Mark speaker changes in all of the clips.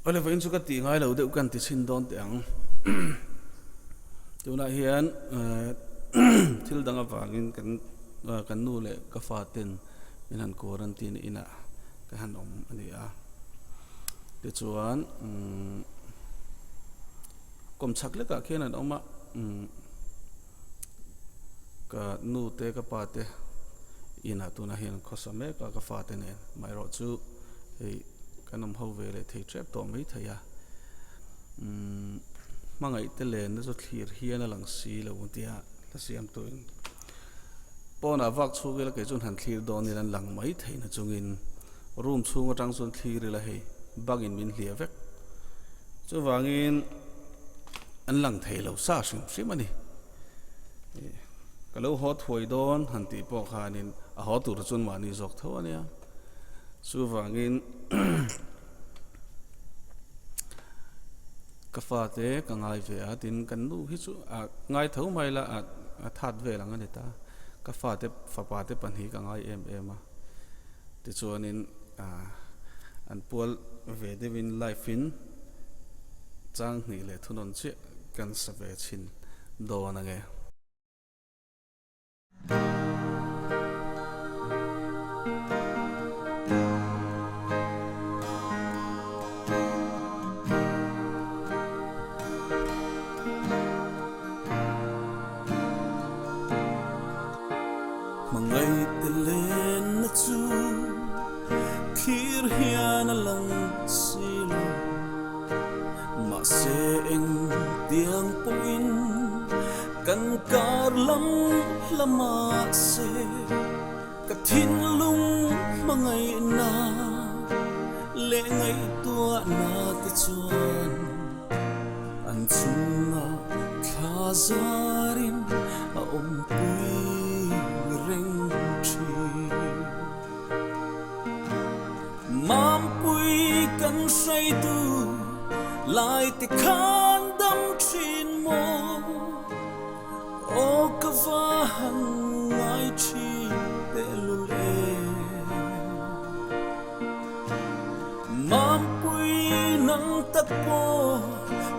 Speaker 1: Ole vain chu ka ti ngai lo deuh kan ti chin don tiang tuna hian thil danga wangin kan nu le ka fatin in han quarantine ina ka han om ani a ti chuan kom chak le ka khian an oma ka nu te ka pa te ina tuna hian khosame ka fatin en mai ro chu hei kanam ho vele thei trap to mai thaya mangai te len na zo thlir hian alang si lo tia la siam to in pona vak chu gel ke chun han thlir don ni lan lang mai theina chungin room chunga tang chun thlir la hei bangin min hlia vek chu wangin an lang thei lo sa hrim hrim ani kalo hot huai don han ti po khanin a hot tur chun mani zok tho ania chu wangin ka fa te ka ngai ve a tin kan nu hi chu a ngai tho mai la a that ve lang ani ta ka fa te fa pa te pan hi ka ngai em a ti chuanin an pol ve devin life in chang ni le thunon che kan sa ve chin do na nge
Speaker 2: Mangai te len na chu khir hian alang silo ma se eng tiang poin kan kar lam lama se ka thin lung mangai na le ngai tua na te chuan an chunga khazarin a om pui reng chi mam pui kan say tu lai te khan dam chin mo o ka va hang ngai chi te lu le mam pui nang tak po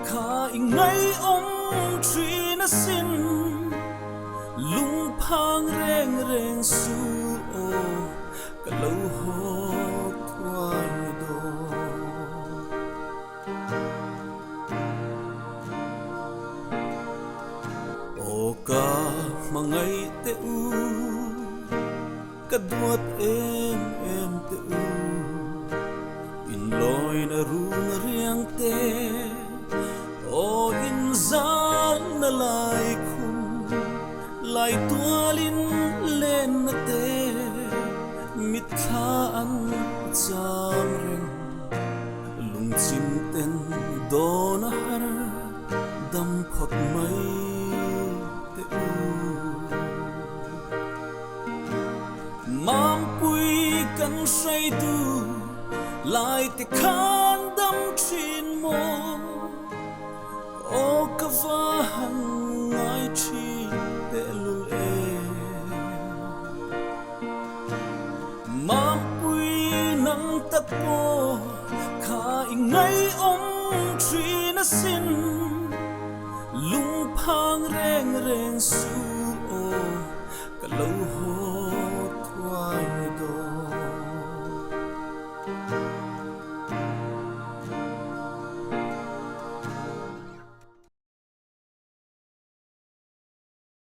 Speaker 2: kha ingai om chi na sin lung phang reng reng su o ka lo ho kwai do o ka mangai te u ka duat em te u in loi na ru na riang te o in zal na lai lai tualin len na te mit kha an cham reng lung chim ten do na har dam phot mai te u mam pui kan say tu lai te khan dam chin mo o ka va hang ngai chi te lu e mam pui nang tak po kha ingai om chi na sin lung phang reng reng su o ka lo ho twai do